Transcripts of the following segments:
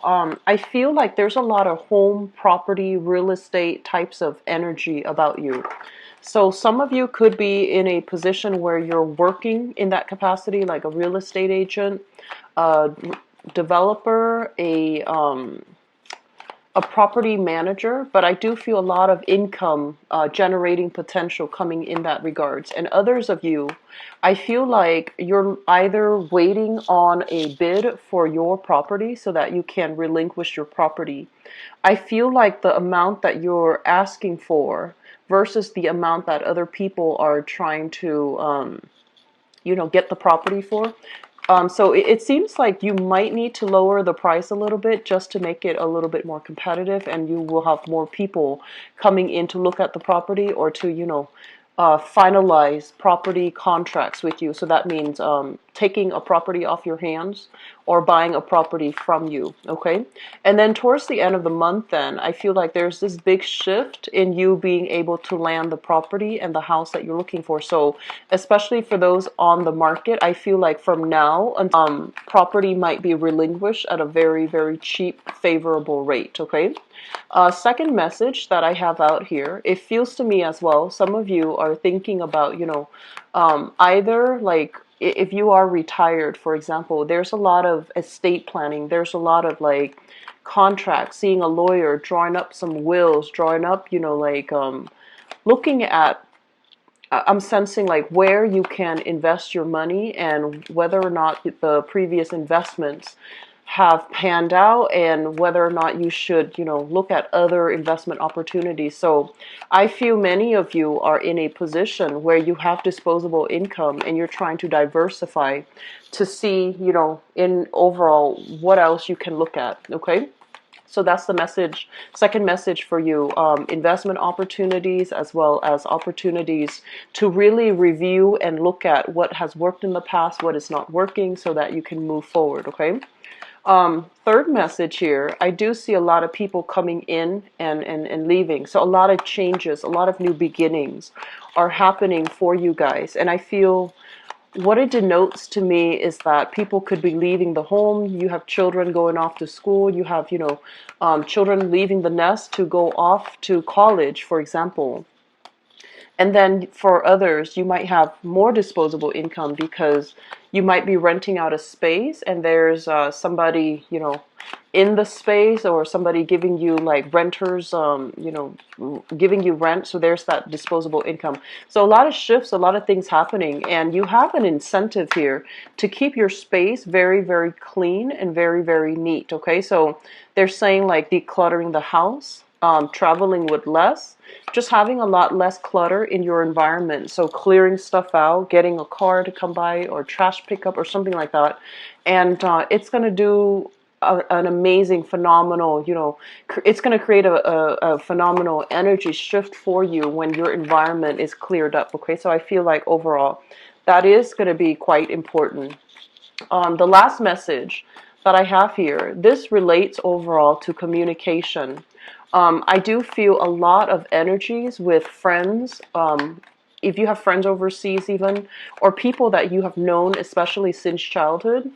I feel like there's a lot of home, property, real estate types of energy about you. So some of you could be in a position where you're working in that capacity, like a real estate agent, a developer, a property manager, but I do feel a lot of income generating potential coming in that regards. And others of you, I feel like you're either waiting on a bid for your property so that you can relinquish your property. I feel like the amount that you're asking for versus the amount that other people are trying to get the property for. So it seems like you might need to lower the price a little bit just to make it a little bit more competitive, and you will have more people coming in to look at the property or to, finalize property contracts with you. So that means taking a property off your hands or buying a property from you, okay? And then towards the end of the month, then I feel like there's this big shift in you being able to land the property and the house that you're looking for. So especially for those on the market, I feel like from now property might be relinquished at a very, very cheap, favorable rate, okay? Second message that I have out here, it feels to me as well, some of you are thinking about, either like if you are retired, for example, there's a lot of estate planning, there's a lot of like contracts, seeing a lawyer, drawing up some wills, drawing up, looking at I'm sensing like where you can invest your money and whether or not the previous investments have panned out and whether or not you should, look at other investment opportunities. So I feel many of you are in a position where you have disposable income and you're trying to diversify to see, in overall what else you can look at. Okay. So that's the message, second message for you, investment opportunities as well as opportunities to really review and look at what has worked in the past, what is not working, so that you can move forward, okay? Third message here, I do see a lot of people coming in and leaving. So a lot of changes, a lot of new beginnings are happening for you guys. And I feel what it denotes to me is that people could be leaving the home. You have children going off to school. You have, children leaving the nest to go off to college, for example. And then for others, you might have more disposable income because you might be renting out a space and there's somebody, in the space or somebody giving you like renters, giving you rent. So there's that disposable income. So a lot of shifts, a lot of things happening, and you have an incentive here to keep your space very, very clean and very, very neat. Okay. So they're saying like decluttering the house, traveling with less, just having a lot less clutter in your environment. So clearing stuff out, getting a car to come by or trash pickup or something like that. And it's going to do an amazing, phenomenal, it's going to create a phenomenal energy shift for you when your environment is cleared up. Okay, so I feel like overall that is going to be quite important. The last message that I have here, this relates overall to communication. I do feel a lot of energies with friends. If you have friends overseas, even, or people that you have known, especially since childhood,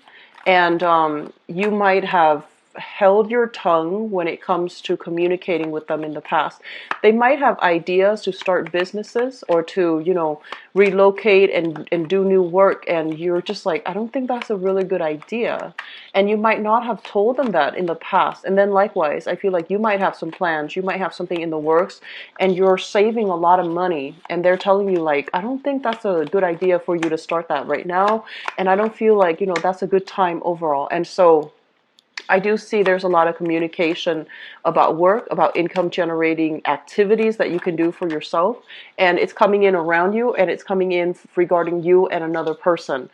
and you might have held your tongue when it comes to communicating with them in the past. They might have ideas to start businesses or to, relocate and do new work. And you're just like, I don't think that's a really good idea. And you might not have told them that in the past. And then likewise, I feel like you might have some plans, you might have something in the works, and you're saving a lot of money. And they're telling you like, I don't think that's a good idea for you to start that right now. And I don't feel like, that's a good time overall. And so I do see there's a lot of communication about work, about income generating activities that you can do for yourself. And it's coming in around you and it's coming in regarding you and another person.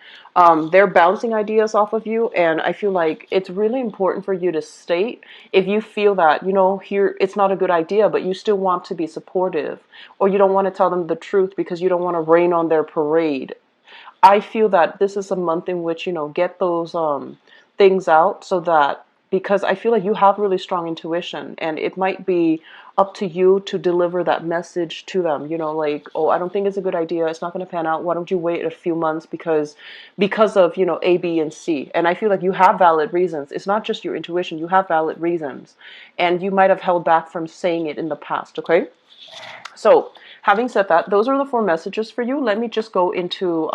They're bouncing ideas off of you. And I feel like it's really important for you to state if you feel that, here it's not a good idea, but you still want to be supportive, or you don't want to tell them the truth because you don't want to rain on their parade. I feel that this is a month in which, get those things out so that because I feel like you have really strong intuition, and it might be up to you to deliver that message to them. Like, oh, I don't think it's a good idea. It's not going to pan out. Why don't you wait a few months because of A, B, and C. And I feel like you have valid reasons. It's not just your intuition. You have valid reasons, and you might have held back from saying it in the past. Okay. So, having said that, those are the 4 messages for you. Let me just go into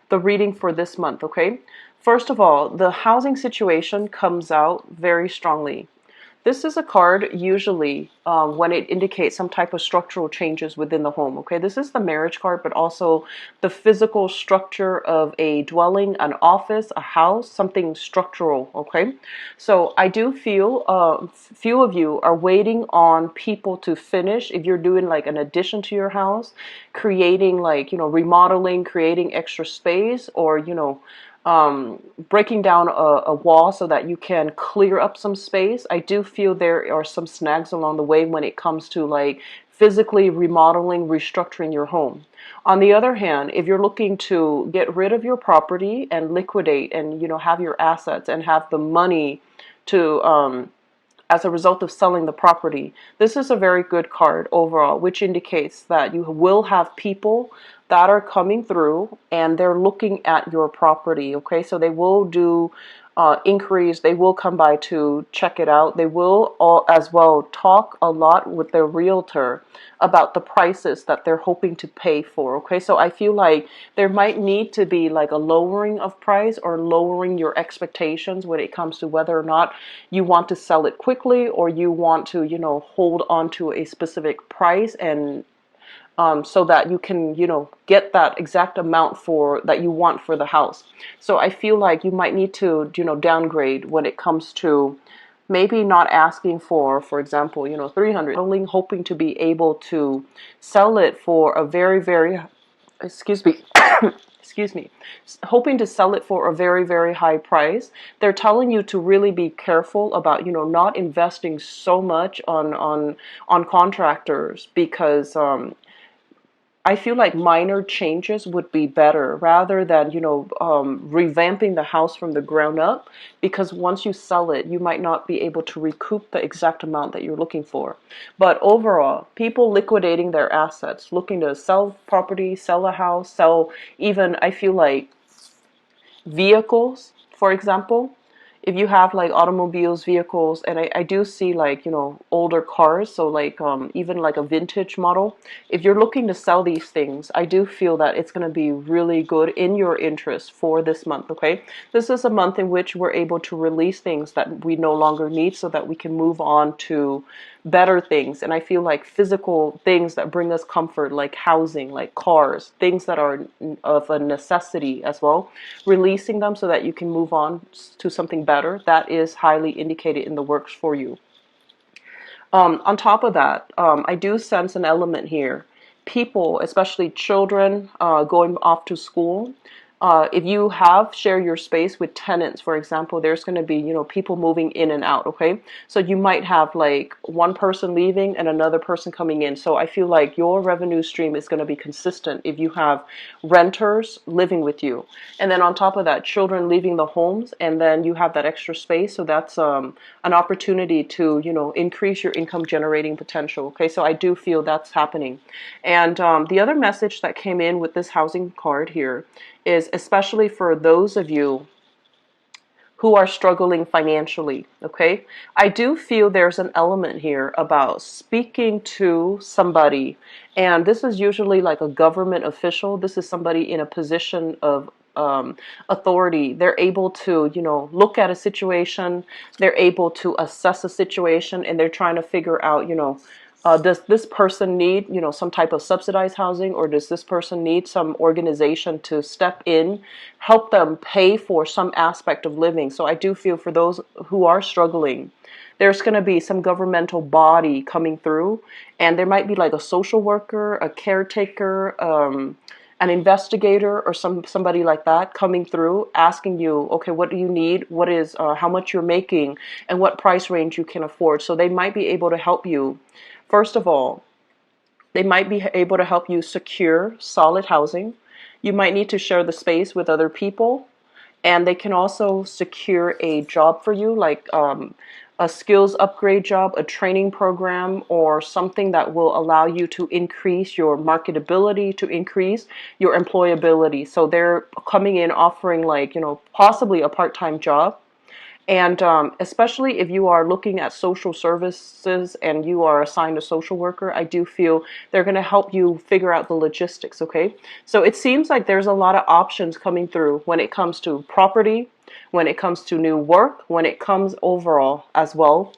the reading for this month, okay? First of all, the housing situation comes out very strongly. This is a card usually when it indicates some type of structural changes within the home. Okay, this is the marriage card, but also the physical structure of a dwelling, an office, a house, something structural. Okay, so I do feel few of you are waiting on people to finish. If you're doing like an addition to your house, creating like remodeling, creating extra space, or breaking down a wall so that you can clear up some space. I do feel there are some snags along the way when it comes to like physically remodeling, restructuring your home. On the other hand, if you're looking to get rid of your property and liquidate and have your assets and have the money to as a result of selling the property. This is a very good card overall, which indicates that you will have people that are coming through and they're looking at your property. Okay, so they will do inquiries, they will come by to check it out. They will all as well talk a lot with their realtor about the prices that they're hoping to pay for. Okay, so I feel like there might need to be like a lowering of price or lowering your expectations when it comes to whether or not you want to sell it quickly or you want to hold on to a specific price and so that you can, get that exact amount for that you want for the house. So I feel like you might need to, downgrade when it comes to maybe not asking for example, 300, only hoping to be able to sell it for a very, very, excuse me, excuse me, hoping to sell it for a very, very high price. They're telling you to really be careful about, not investing so much on contractors because I feel like minor changes would be better rather than, revamping the house from the ground up, because once you sell it, you might not be able to recoup the exact amount that you're looking for. But overall, people liquidating their assets, looking to sell property, sell a house, sell even, I feel like, vehicles, for example. If you have like automobiles, vehicles, and I do see like, older cars, so like even like a vintage model. If you're looking to sell these things, I do feel that it's going to be really good in your interest for this month, okay? This is a month in which we're able to release things that we no longer need so that we can move on to better things. And I feel like physical things that bring us comfort, like housing, like cars, things that are of a necessity as well, releasing them so that you can move on to something better, that is highly indicated in the works for you. On top of that, I do sense an element here. People, especially children, going off to school. If you share your space with tenants, for example, there's going to be, people moving in and out, okay? So you might have like one person leaving and another person coming in. So I feel like your revenue stream is going to be consistent if you have renters living with you. And then on top of that, children leaving the homes, and then you have that extra space. So that's an opportunity to, increase your income generating potential, okay? So I do feel that's happening. And the other message that came in with this housing card here is especially for those of you who are struggling financially, okay? I do feel there's an element here about speaking to somebody, and this is usually like a government official. This is somebody in a position of authority. They're able to, look at a situation, they're able to assess a situation, and they're trying to figure out, does this person need, some type of subsidized housing, or does this person need some organization to step in, help them pay for some aspect of living? So I do feel for those who are struggling, there's going to be some governmental body coming through, and there might be like a social worker, a caretaker, an investigator, or somebody like that coming through, asking you, okay, what do you need? What is how much you're making, and what price range you can afford? So they might be able to help you. First of all, they might be able to help you secure solid housing. You might need to share the space with other people. and they can also secure a job for you, like a skills upgrade job, a training program, or something that will allow you to increase your marketability, to increase your employability. So they're coming in offering, like, possibly a part-time job. And especially if you are looking at social services and you are assigned a social worker, I do feel they're going to help you figure out the logistics, okay? So it seems like there's a lot of options coming through when it comes to property, when it comes to new work, when it comes overall as well,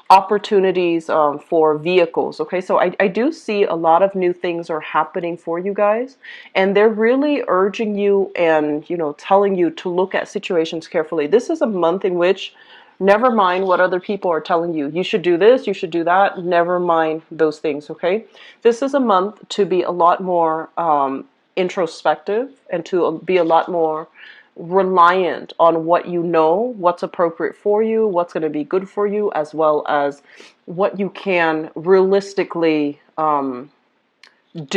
opportunities for vehicles. Okay, so I do see a lot of new things are happening for you guys, and they're really urging you and telling you to look at situations carefully. This is a month in which, never mind what other people are telling you, you should do this, you should do that, never mind those things. Okay, this is a month to be a lot more introspective and to be a lot more reliant on what you know, what's appropriate for you, what's going to be good for you, as well as what you can realistically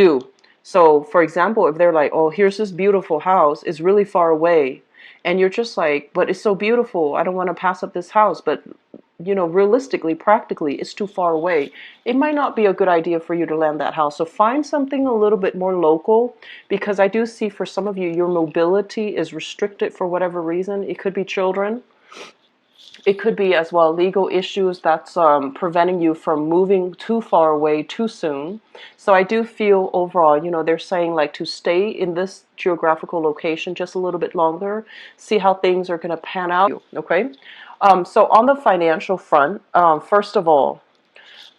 do. So, for example, if they're like, oh, here's this beautiful house, it's really far away, and you're just like, but it's so beautiful, I don't want to pass up this house, but realistically, practically, it's too far away. It might not be a good idea for you to land that house. So find something a little bit more local, because I do see for some of you, your mobility is restricted for whatever reason. It could be children. It could be as well legal issues that's preventing you from moving too far away too soon. So I do feel overall, they're saying like to stay in this geographical location just a little bit longer, see how things are going to pan out. Okay. So on the financial front, first of all,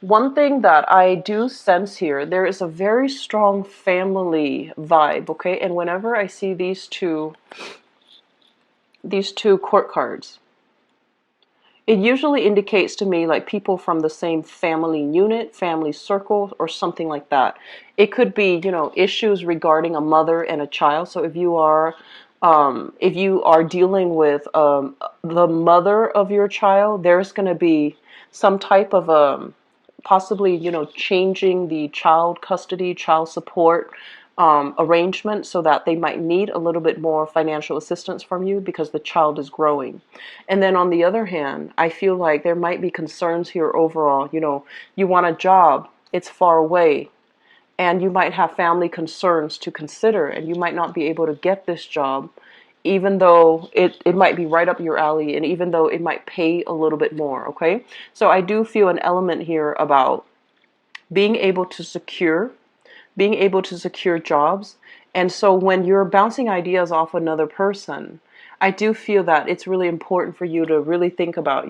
one thing that I do sense here, there is a very strong family vibe. Okay. And whenever I see these two court cards, it usually indicates to me like people from the same family unit, family circle, or something like that. It could be, issues regarding a mother and a child. So if you are dealing with the mother of your child, there's going to be some type of possibly, changing the child custody, child support arrangement, so that they might need a little bit more financial assistance from you because the child is growing. And then on the other hand, I feel like there might be concerns here overall. You want a job, it's far away, and you might have family concerns to consider, and you might not be able to get this job, even though it might be right up your alley, and even though it might pay a little bit more, okay? So I do feel an element here about being able to secure jobs. And so when you're bouncing ideas off another person, I do feel that it's really important for you to really think about,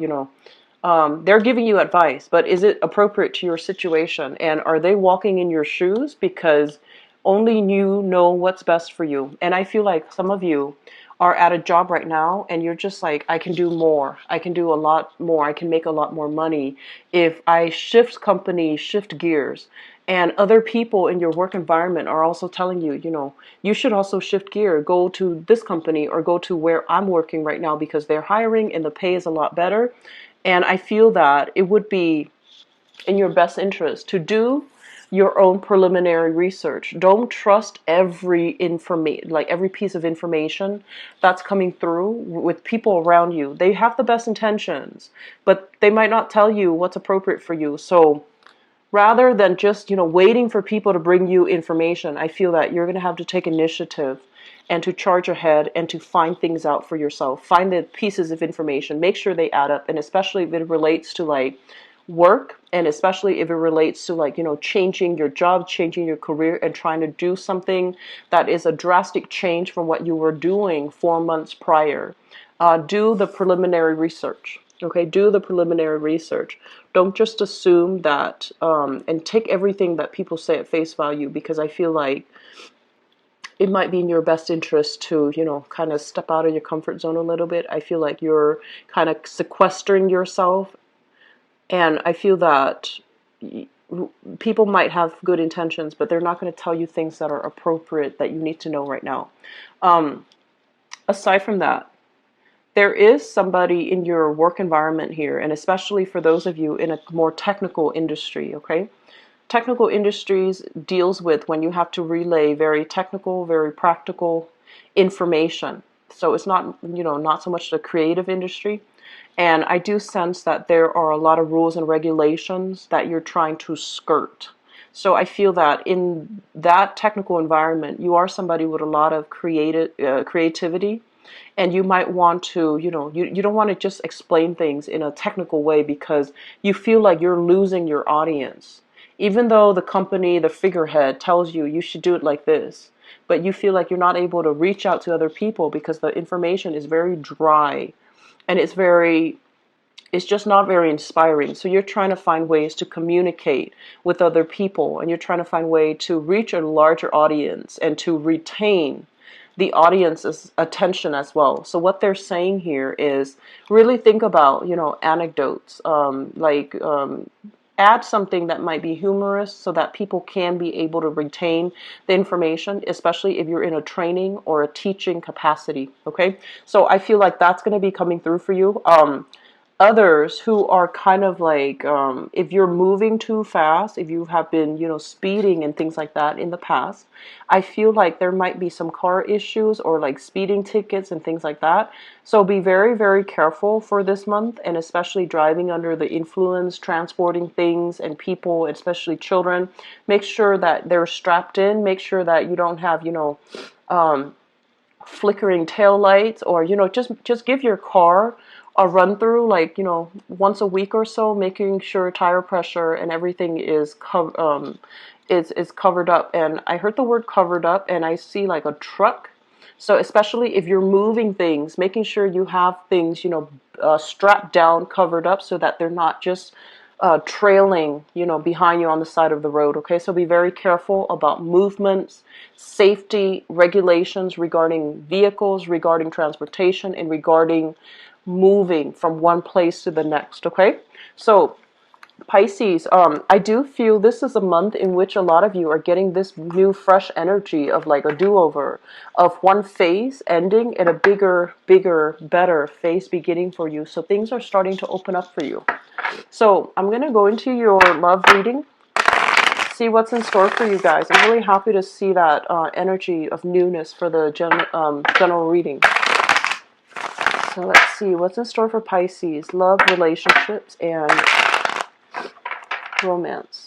they're giving you advice, but is it appropriate to your situation? And are they walking in your shoes? Because only you know what's best for you. And I feel like some of you are at a job right now and you're just like, I can do more. I can do a lot more. I can make a lot more money if I shift company, shift gears. And other people in your work environment are also telling you, you should also shift gear, go to this company or go to where I'm working right now because they're hiring and the pay is a lot better. And I feel that it would be in your best interest to do your own preliminary research. Don't trust every piece of information that's coming through with people around you. They have the best intentions, but they might not tell you what's appropriate for you. So rather than just, waiting for people to bring you information, I feel that you're going to have to take initiative and to charge ahead and to find things out for yourself. Find the pieces of information, make sure they add up, and especially if it relates to like work, and especially if it relates to like, changing your job, changing your career, and trying to do something that is a drastic change from what you were doing 4 months prior. Do the preliminary research. Okay, do the preliminary research. Don't just assume that and take everything that people say at face value, because I feel like it might be in your best interest to, kind of step out of your comfort zone a little bit. I feel like you're kind of sequestering yourself, and I feel that people might have good intentions, but they're not going to tell you things that are appropriate that you need to know right now. Aside from that, there is somebody in your work environment here, and especially for those of you in a more technical industry, okay? Technical industries deals with when you have to relay very technical, very practical information. So it's not, not so much the creative industry. And I do sense that there are a lot of rules and regulations that you're trying to skirt. So I feel that in that technical environment, you are somebody with a lot of creativity, and you might want to, you don't want to just explain things in a technical way because you feel like you're losing your audience. Even though the company, the figurehead tells you you should do it like this, but you feel like you're not able to reach out to other people because the information is very dry, and it's just not very inspiring. So you're trying to find ways to communicate with other people, and you're trying to find a way to reach a larger audience and to retain the audience's attention as well. So what they're saying here is really think about, anecdotes, add something that might be humorous so that people can be able to retain the information, especially if you're in a training or a teaching capacity. Okay, so I feel like that's going to be coming through for you. Others who are kind of like, if you're moving too fast, if you have been, speeding and things like that in the past, I feel like there might be some car issues or like speeding tickets and things like that. So be very, very careful for this month, and especially driving under the influence, transporting things and people, especially children. Make sure that they're strapped in. Make sure that you don't have, flickering tail lights, or just give your car a run through, like, once a week or so, making sure tire pressure and everything is covered up. And I heard the word covered up, and I see like a truck. So especially if you're moving things, making sure you have things, strapped down, covered up, so that they're not just trailing, behind you on the side of the road. Okay, so be very careful about movements, safety regulations regarding vehicles, regarding transportation, and regarding moving from one place to the next. Okay, so Pisces, I do feel this is a month in which a lot of you are getting this new fresh energy of like a do-over, of one phase ending and a bigger, better phase beginning for you. So things are starting to open up for you. So I'm going to go into your love reading, see what's in store for you guys. I'm really happy to see that energy of newness for the general reading. So let's see what's in store for Pisces. Love, relationships, and romance.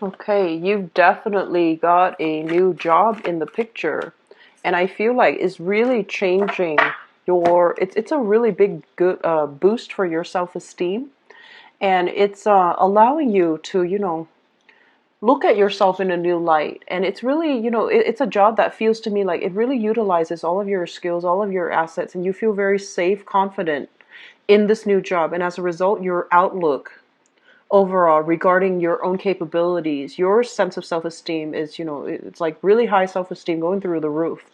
Okay, you've definitely got a new job in the picture, and I feel like it's really changing it's a really big good boost for your self-esteem, and it's allowing you to, look at yourself in a new light. And it's really, it's a job that feels to me like it really utilizes all of your skills, all of your assets, and you feel very safe, confident in this new job. And as a result, your outlook overall regarding your own capabilities, your sense of self-esteem is, it's like really high self-esteem going through the roof.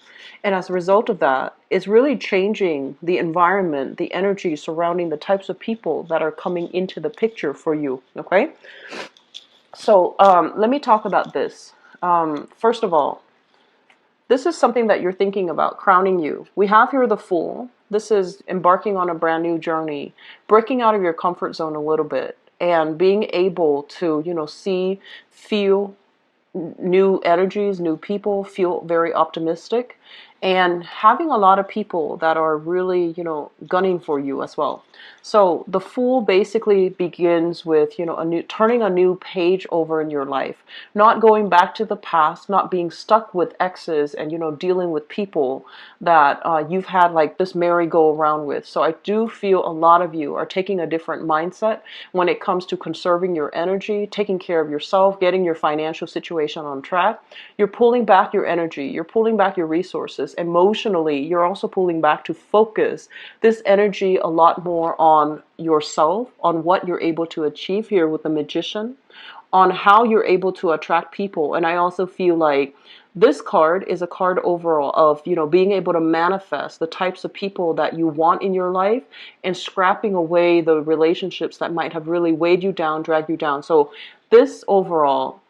And as a result of that, it's really changing the environment, the energy surrounding the types of people that are coming into the picture for you. Okay, so let me talk about this. First of all, this is something that you're thinking about, crowning you. We have here the Fool. This is embarking on a brand new journey, breaking out of your comfort zone a little bit, and being able to, see, feel new energies, new people, feel very optimistic, and having a lot of people that are really, gunning for you as well. So the Fool basically begins with, turning a new page over in your life, not going back to the past, not being stuck with exes and, dealing with people that you've had like this merry-go-round with. So I do feel a lot of you are taking a different mindset when it comes to conserving your energy, taking care of yourself, getting your financial situation on track. You're pulling back your energy, you're pulling back your resources, focus. Emotionally, you're also pulling back to focus this energy a lot more on yourself, on what you're able to achieve here with the Magician, on how you're able to attract people. And I also feel like this card is a card overall of, being able to manifest the types of people that you want in your life and scrapping away the relationships that might have really weighed you down, dragged you down. So this overall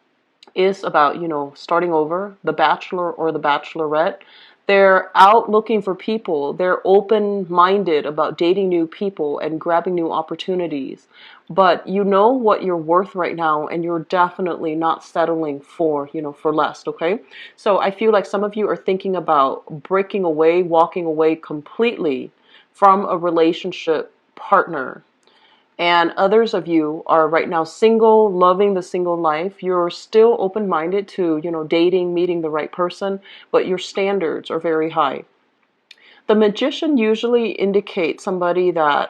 is about, starting over, the bachelor or the bachelorette. They're out looking for people. They're open-minded about dating new people and grabbing new opportunities. But you know what you're worth right now, and you're definitely not settling for, for less, okay? So I feel like some of you are thinking about breaking away, walking away completely from a relationship partner. And others of you are right now single, loving the single life. You're still open-minded to, dating, meeting the right person, but your standards are very high. The Magician usually indicates somebody that,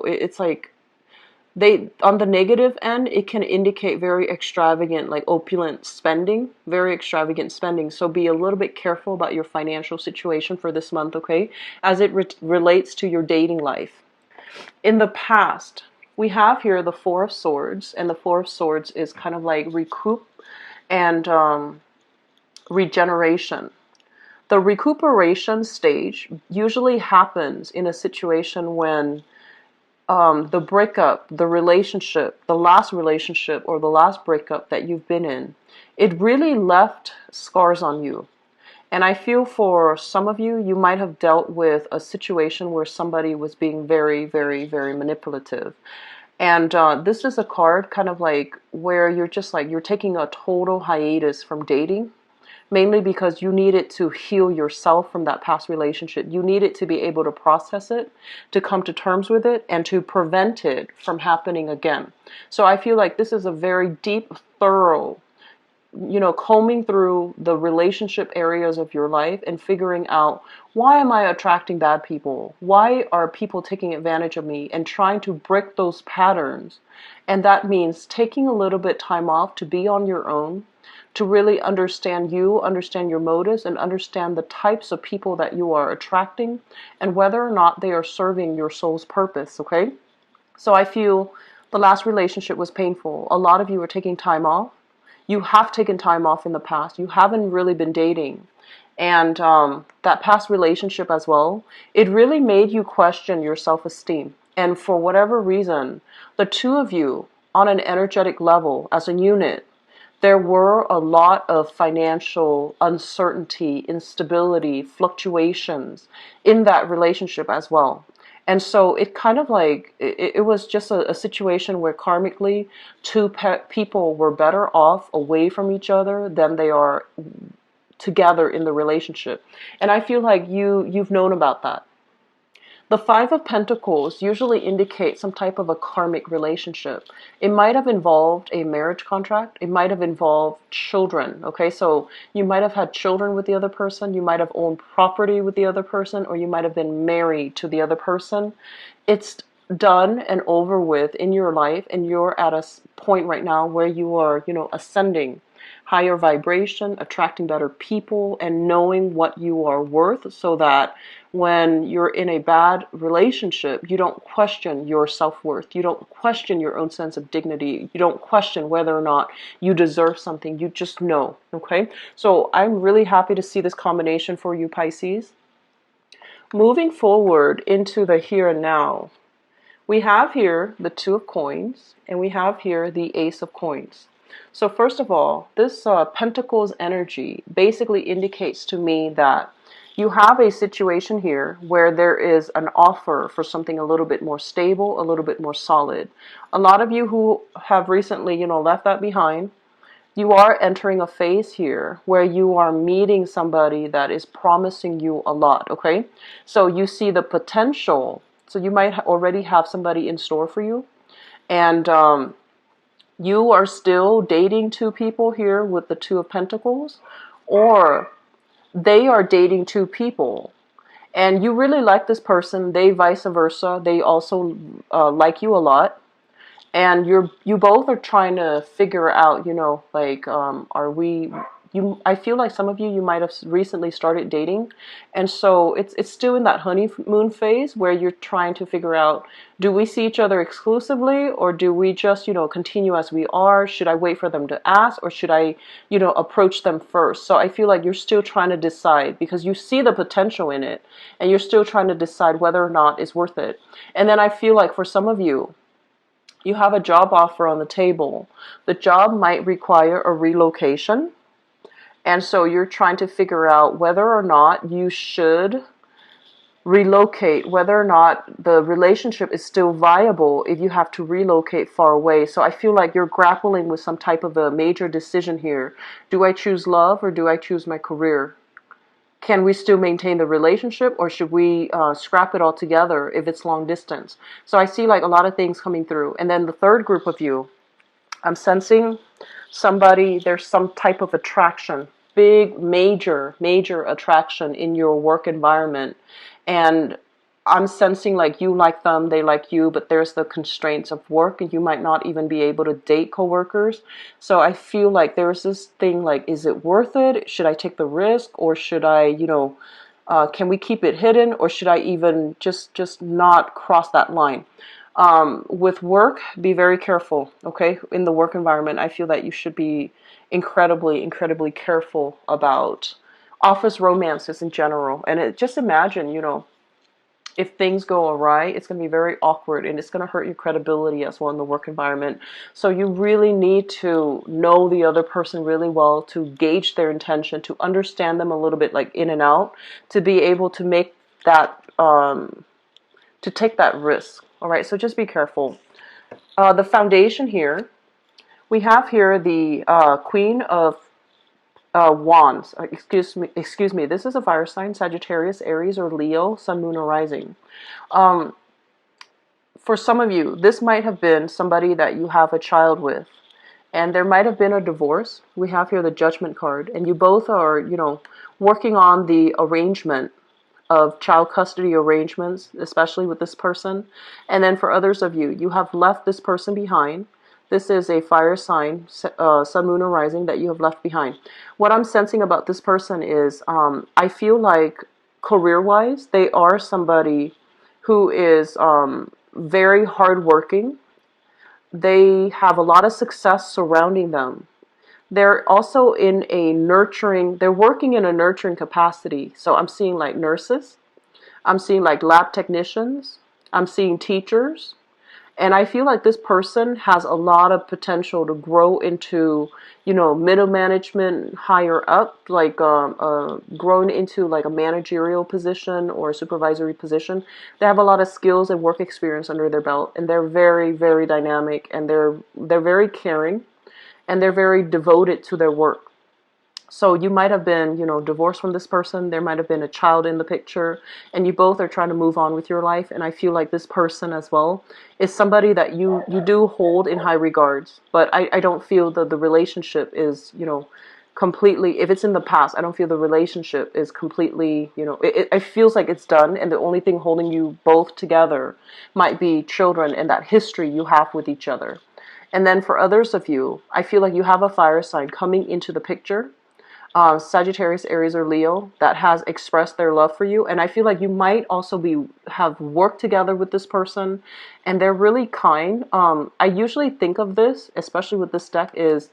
it's like on the negative end, it can indicate very extravagant, like opulent spending, very extravagant spending. So be a little bit careful about your financial situation for this month, okay? As it relates to your dating life. In the past, we have here the Four of Swords, and the Four of Swords is kind of like recoup and regeneration. The recuperation stage usually happens in a situation when the breakup, the relationship, the last relationship or the last breakup that you've been in, it really left scars on you. And I feel for some of you, you might have dealt with a situation where somebody was being very, very, very manipulative. And this is a card kind of like where you're just like, you're taking a total hiatus from dating, mainly because you needed to heal yourself from that past relationship. You needed to be able to process it, to come to terms with it, and to prevent it from happening again. So I feel like this is a very deep, thorough, combing through the relationship areas of your life and figuring out, why am I attracting bad people? Why are people taking advantage of me? And trying to break those patterns. And that means taking a little bit time off to be on your own, to really understand you, understand your motives, and understand the types of people that you are attracting and whether or not they are serving your soul's purpose, okay? So I feel the last relationship was painful. A lot of you are taking time off. You have taken time off in the past. You haven't really been dating. And that past relationship as well, it really made you question your self-esteem. And for whatever reason, the two of you, on an energetic level, as a unit, there were a lot of financial uncertainty, instability, fluctuations in that relationship as well. And so it kind of like, it was just a situation where karmically people were better off away from each other than they are together in the relationship. And I feel like you've known about that. The Five of Pentacles usually indicates some type of a karmic relationship. It might have involved a marriage contract. It might have involved children. Okay, so you might have had children with the other person. You might have owned property with the other person, or you might have been married to the other person. It's done and over with in your life, and you're at a point right now where you are, ascending higher vibration, attracting better people, and knowing what you are worth, so that when you're in a bad relationship, you don't question your self-worth. You don't question your own sense of dignity. You don't question whether or not you deserve something. You just know, okay? So I'm really happy to see this combination for you, Pisces. Moving forward into the here and now, we have here the Two of Coins, and we have here the Ace of Coins. So first of all, this Pentacles energy basically indicates to me that you have a situation here where there is an offer for something a little bit more stable, a little bit more solid. A lot of you who have recently, left that behind, you are entering a phase here where you are meeting somebody that is promising you a lot, okay? So you see the potential. So you might already have somebody in store for you. And you are still dating two people here with the Two of Pentacles, or they are dating two people and you really like this person, they vice versa, they also like you a lot, and you both are trying to figure out, like, are we I feel like some of you might have recently started dating, and so it's still in that honeymoon phase where you're trying to figure out, do we see each other exclusively, or do we just, continue as we are? Should I wait for them to ask, or should I, approach them first? So I feel like you're still trying to decide because you see the potential in it, and you're still trying to decide whether or not it's worth it. And then I feel like for some of you, you have a job offer on the table. The job might require a relocation. And so you're trying to figure out whether or not you should relocate, whether or not the relationship is still viable if you have to relocate far away. So I feel like you're grappling with some type of a major decision here. Do I choose love or do I choose my career? Can we still maintain the relationship, or should we scrap it all together if it's long distance? So I see like a lot of things coming through. And then the third group of you, I'm sensing somebody, there's some type of attraction, big, major attraction in your work environment. And I'm sensing like you like them, they like you, but there's the constraints of work and you might not even be able to date coworkers. So I feel like there's this thing like, is it worth it? Should I take the risk, or should I, can we keep it hidden, or should I even just not cross that line? With work, be very careful, okay? In the work environment, I feel that you should be incredibly careful about office romances in general. And just imagine, if things go awry, it's going to be very awkward and it's going to hurt your credibility as well in the work environment. So you really need to know the other person really well, to gauge their intention, to understand them a little bit like in and out, to be able to make that, to take that risk. All right, so just be careful. The foundation here, we have here the Queen of Wands. Excuse me. This is a fire sign: Sagittarius, Aries, or Leo, Sun, Moon, or Rising. For some of you, this might have been somebody that you have a child with, and there might have been a divorce. We have here the Judgment card, and you both are, working on the arrangement of child custody arrangements, especially with this person. And then for others of you, you have left this person behind. This is a fire sign, Sun, Moon, or Rising, that you have left behind. What I'm sensing about this person is, I feel like career-wise, they are somebody who is very hardworking. They have a lot of success surrounding them. They're also in a nurturing, they're working in a nurturing capacity. So I'm seeing like nurses, I'm seeing like lab technicians, I'm seeing teachers. And I feel like this person has a lot of potential to grow into, middle management, higher up, like growing into like a managerial position or a supervisory position. They have a lot of skills and work experience under their belt, and they're very dynamic, and they're very caring, and they're very devoted to their work. So you might have been, divorced from this person. There might have been a child in the picture, and you both are trying to move on with your life. And I feel like this person as well is somebody that you do hold in high regards. But I don't feel that the relationship is, completely, if it's in the past, I don't feel the relationship is completely, it feels like it's done. And the only thing holding you both together might be children and that history you have with each other. And then for others of you, I feel like you have a fire sign coming into the picture. Sagittarius, Aries, or Leo, that has expressed their love for you. And I feel like you might also have worked together with this person, and they're really kind. I usually think of this, especially with this deck, is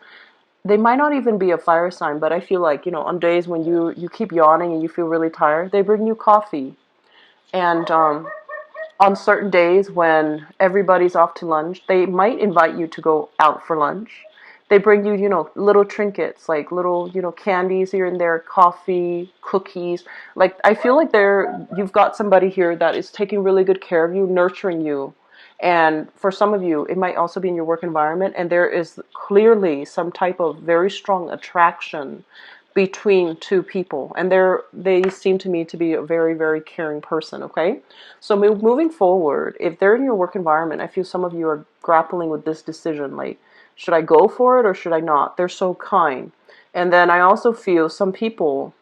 they might not even be a fire sign, but I feel like, on days when you keep yawning and you feel really tired, they bring you coffee. And on certain days when everybody's off to lunch, they might invite you to go out for lunch. They bring you, little trinkets, like little, candies here and there, coffee, cookies. Like, I feel like you've got somebody here that is taking really good care of you, nurturing you. And for some of you, it might also be in your work environment, and there is clearly some type of very strong attraction between two people, and they seem to me to be a very caring person. Okay, so moving forward, if they're in your work environment, I feel some of you are grappling with this decision, like, should I go for it or should I not? They're so kind. And then I also feel some people,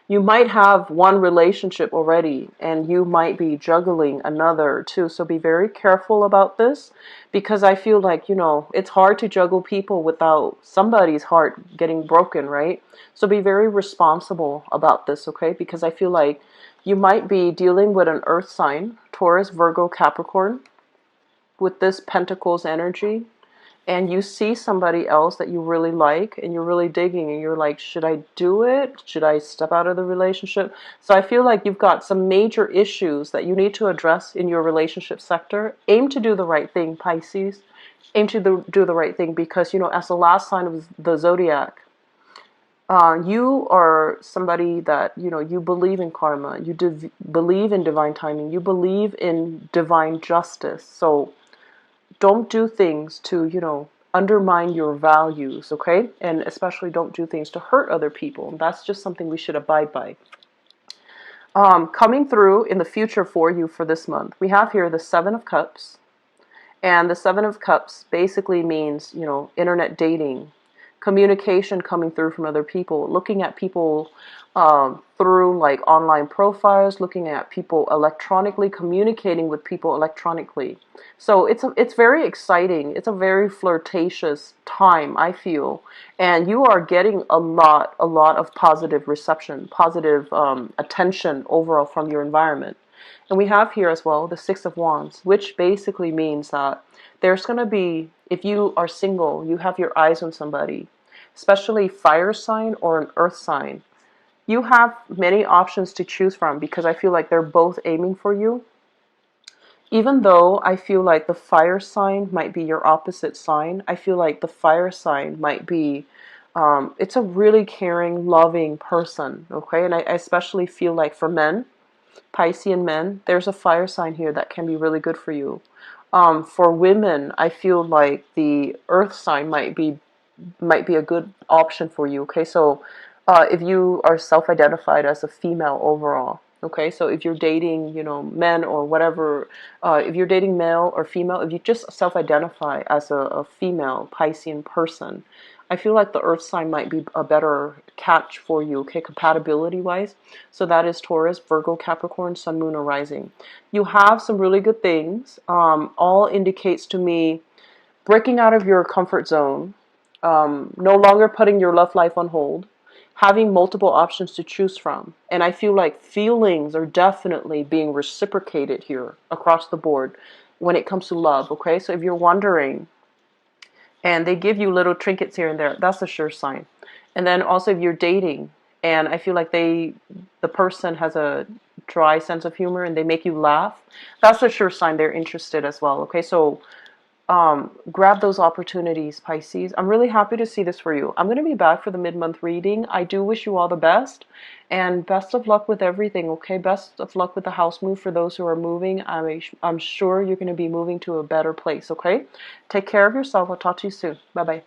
You might have one relationship already and you might be juggling another too. So be very careful about this, because I feel like, it's hard to juggle people without somebody's heart getting broken, right? So be very responsible about this, okay? Because I feel like you might be dealing with an earth sign, Taurus, Virgo, Capricorn, with this Pentacles energy, and you see somebody else that you really like and you're really digging and you're like, should I do it? Should I step out of the relationship? So I feel like you've got some major issues that you need to address in your relationship sector. Aim to do the right thing, Pisces. Aim to do the right thing, because, as the last sign of the zodiac, you are somebody that, you believe in karma, you believe in divine timing, you believe in divine justice. So don't do things to, undermine your values, okay? And especially don't do things to hurt other people. That's just something we should abide by. Coming through in the future for you for this month, we have here the Seven of Cups. And the Seven of Cups basically means, internet dating, communication coming through from other people, looking at people through like online profiles, looking at people electronically, communicating with people electronically. So it's very exciting. It's a very flirtatious time, I feel, and you are getting a lot of positive reception, positive attention overall from your environment. And we have here as well the Six of Wands, which basically means that there's going to be, if you are single, you have your eyes on somebody, especially fire sign or an earth sign. You have many options to choose from, because I feel like they're both aiming for you. Even though I feel like the fire sign might be your opposite sign, I feel like the fire sign might be, it's a really caring, loving person, okay? And I especially feel like for men, Piscean men, there's a fire sign here that can be really good for you. For women, I feel like the earth sign might be a good option for you. Okay, so if you are self-identified as a female overall, okay, so if you're dating, men or whatever, if you're dating male or female, if you just self-identify as a female Piscean person, I feel like the earth sign might be a better catch for you, okay, compatibility wise. So that is Taurus, Virgo, Capricorn, Sun, Moon, or Rising. You have some really good things. All indicates to me breaking out of your comfort zone, no longer putting your love life on hold, having multiple options to choose from. And I feel like feelings are definitely being reciprocated here across the board when it comes to love, okay? So if you're wondering, and they give you little trinkets here and there, that's a sure sign. And then also if you're dating, and I feel like the person has a dry sense of humor and they make you laugh, that's a sure sign they're interested as well, okay? So grab those opportunities, Pisces. I'm really happy to see this for you. I'm going to be back for the mid-month reading. I do wish you all the best, and best of luck with everything, okay? Best of luck with the house move for those who are moving. I'm sure you're going to be moving to a better place, okay? Take care of yourself. I'll talk to you soon. Bye-bye.